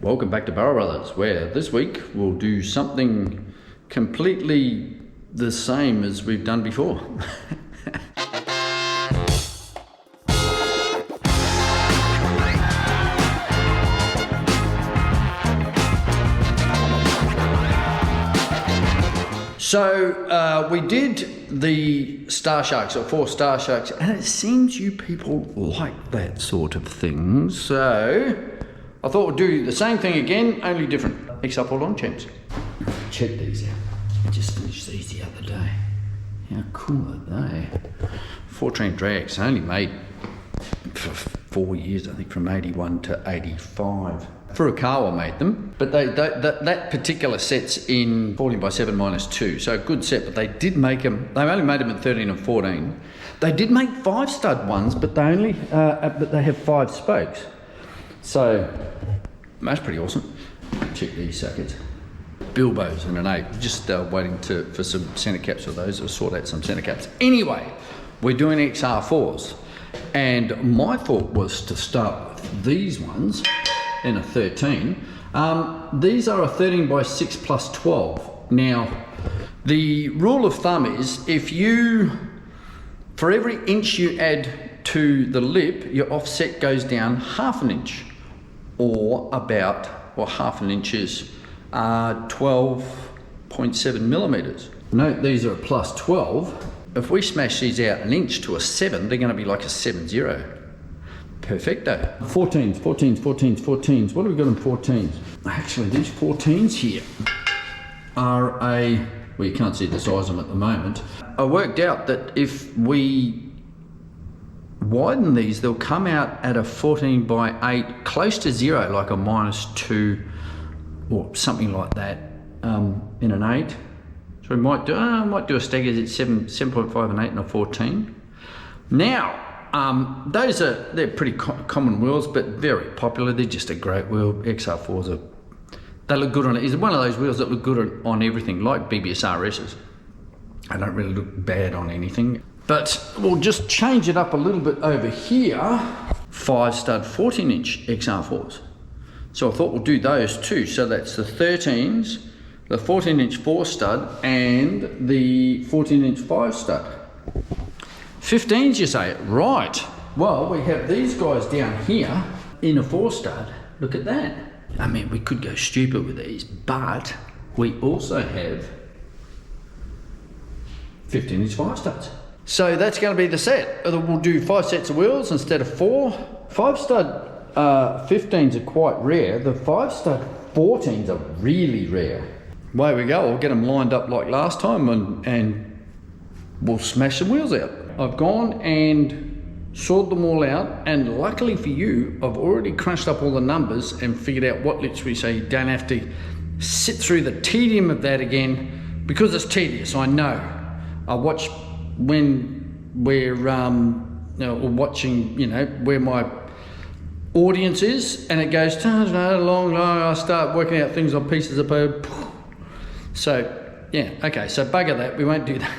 Welcome back to Barrel Brothers, where this week we'll do something completely the same as we've done before. So we did the Star Sharks, or 4 Star Sharks, and it seems you people like that sort of thing. So I thought we'd do the same thing again, only different. XR4 Longchamps. Check these out. I just finished these the other day. How cool are they? 4-train drags, only made for 4 years, I think, from 81 to 85. Furukawa made them, but that particular set's in 14x7 -2, so a good set, but they did make them, they only made them in 13 and 14. They did make 5-stud ones, but they have 5 spokes. So that's pretty awesome. Check these suckers. Bilbos and an 8. Just waiting for some centre caps of those, or sort out some centre caps. Anyway, we're doing XR4s, and my thought was to start with these ones in a 13. These are a 13x6 plus 12. Now, the rule of thumb is for every inch you add to the lip, your offset goes down half an inch, or half an inch is 12.7 millimeters. Note these are a plus 12. If we smash these out an inch to a 7, they're going to be like a 7.0. Perfecto. 14s. What have we got in 14s? Actually, these 14s here are well, you can't see the size of them at the moment. I worked out that if we widen these, they'll come out at a 14x8, close to 0, like a -2 or something like that, in an 8. So we might do a stagger at 7.5 and 8 and a 14. Now, they're pretty common wheels, but very popular. They're just a great wheel. XR4s they look good on it. It's one of those wheels that look good on everything, like BBSRSs. They don't really look bad on anything. But we'll just change it up a little bit over here. 5-stud 14-inch XR4s. So I thought we'll do those too. So that's the 13s, the 14-inch 4-stud, and the 14-inch 5-stud. 15s, you say? Right. Well, we have these guys down here in a 4-stud. Look at that. I mean, we could go stupid with these, but we also have 15-inch 5-studs. So that's going to be the set. We'll do 5 sets of wheels instead of 4. 5-stud 15s are quite rare. The 5-stud 14s are really rare. Away we go. I'll get them lined up like last time, and we'll smash some wheels out. I've gone and sorted them all out, and luckily for you, I've already crunched up all the numbers and figured out what lips we say. You don't have to sit through the tedium of that again, because it's tedious, I know. I watch when we're watching, where my audience is, and it goes long, I start working out things on pieces of paper. So yeah, okay, so bugger that, we won't do that.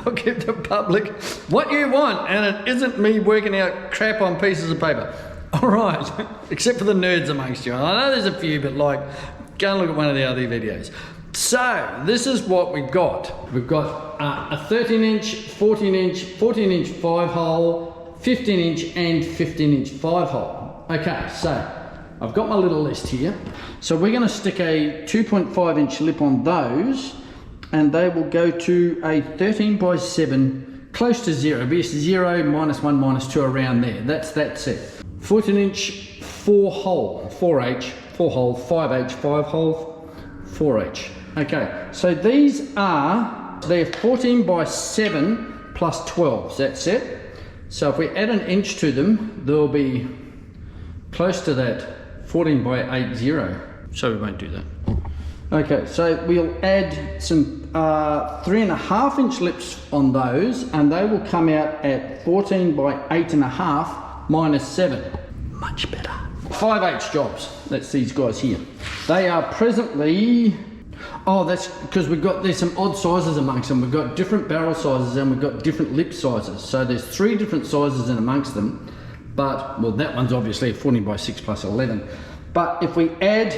I'll give the public what you want, and it isn't me working out crap on pieces of paper. All right, except for the nerds amongst you. I know there's a few, but like, go and look at one of the other videos. So this is what we've got. We've got a 13-inch, 14-inch, 14-inch 5-hole, 15-inch, and 15-inch 5-hole. Okay, so I've got my little list here. So we're going to stick a 2.5-inch lip on those, and they will go to a 13x7, close to 0. It'll be 0, -1, -2, around there. That's that set. 14-inch 4-hole, 4H, 4-hole, 5H, 5-hole, 4H. Okay, so they're 14x7 plus 12s, that's it. So if we add an inch to them, they'll be close to that 14x80. So we won't do that. Okay, so we'll add some 3.5-inch lips on those, and they will come out at 14x8.5 -7. Much better. 5H jobs, that's these guys here. They are presently, that's because there's some odd sizes amongst them. We've got different barrel sizes and we've got different lip sizes. So there's 3 different sizes in amongst them. But, well, that one's obviously a 14 by 6 plus 11. But if we add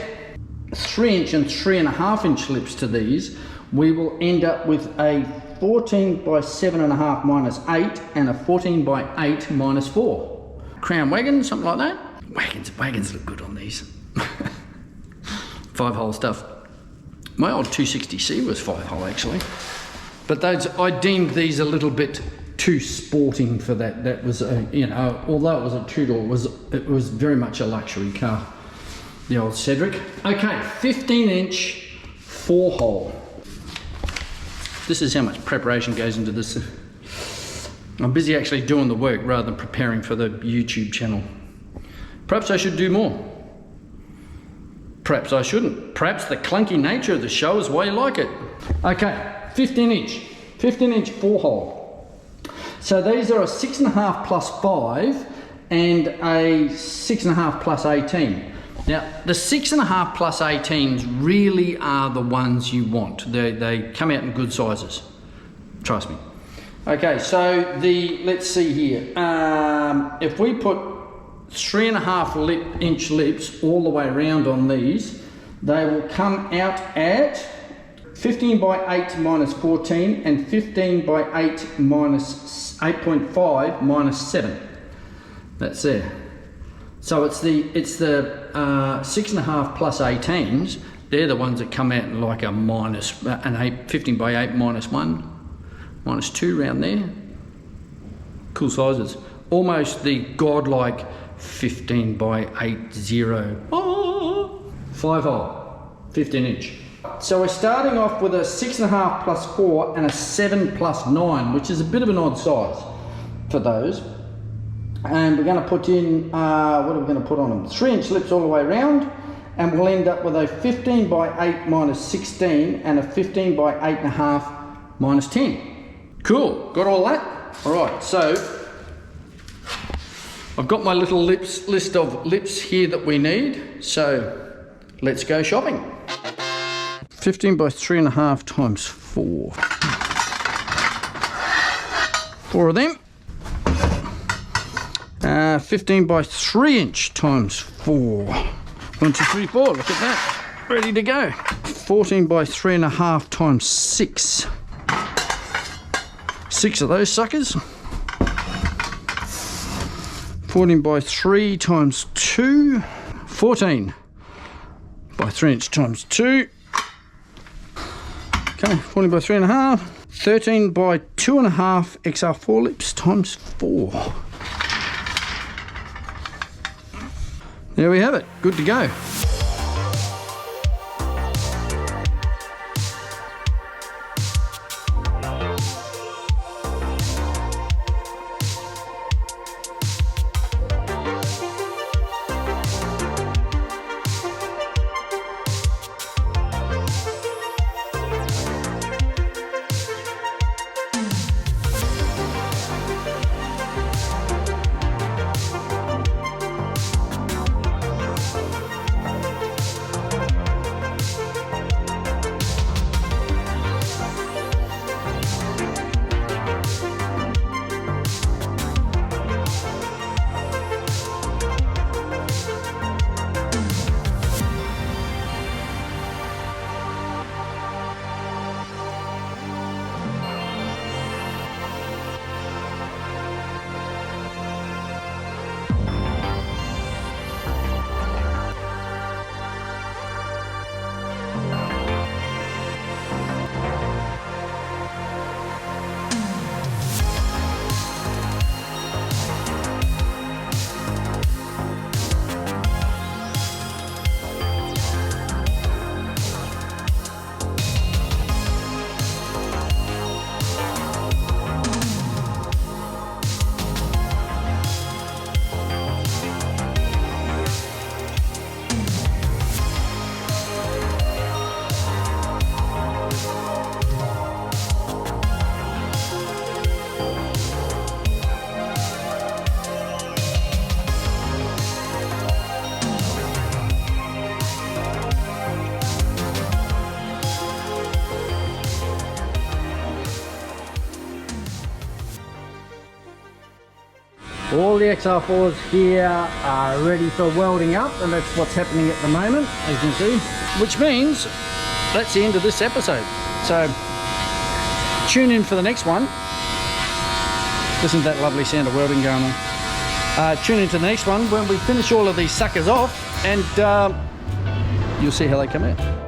3" and 3.5" lips to these, we will end up with a 14 by 7.5 minus 8 and a 14 by 8 minus 4. Crown wagon, something like that. Wagons look good on these. 5-hole stuff. My old 260C was 5-hole actually. But those, I deemed these a little bit too sporting for that. That was a, you know, although it was a 2-door, it was very much a luxury car. The old Cedric. Okay, 15-inch 4-hole. This is how much preparation goes into this. I'm busy actually doing the work rather than preparing for the YouTube channel. Perhaps I should do more. Perhaps I shouldn't. Perhaps the clunky nature of the show is why you like it. Okay, 15-inch 4-hole. So these are a 6.5 plus 5 and a 6.5 plus 18. Now, the 6.5 plus 18s really are the ones you want. They come out in good sizes. Trust me. Okay, so let's see here. If we put 3.5 inch lips all the way around on these, they will come out at 15 by 8 minus 14 and 15 by 8 minus 8.5 minus 7. That's there. So it's the 6.5 plus 18s. They're the ones that come out in like a minus an 15 by 8 minus 1, minus 2 round there. Cool sizes. Almost the godlike 15 by 8 0. Oh, 5-hole, 15-inch. So we're starting off with a 6.5 plus 4 and a 7 plus 9, which is a bit of an odd size for those. And we're going to put in, what are we going to put on them? 3-inch lips all the way around, and we'll end up with a 15 by 8 minus 16 and a 15 by 8.5 minus 10. Cool, got all that? All right, so I've got my little list of lips here that we need, so let's go shopping. 15 by 3.5 times 4. 4 of them. 15 by 3-inch times 4. 1, 2, 3, 4. Look at that. Ready to go. 14 by 3.5 times 6. 6 of those suckers. 14 by 3 times 2. 14 by 3-inch times 2. Okay, 14 by 3.5. 13 by 2.5 XR4 lips times 4. There we have it, good to go. All the XR4s here are ready for welding up, and that's what's happening at the moment, as you can see. Which means that's the end of this episode. So tune in for the next one. Listen to that lovely sound of welding going on. Tune in to the next one when we finish all of these suckers off, and you'll see how they come out.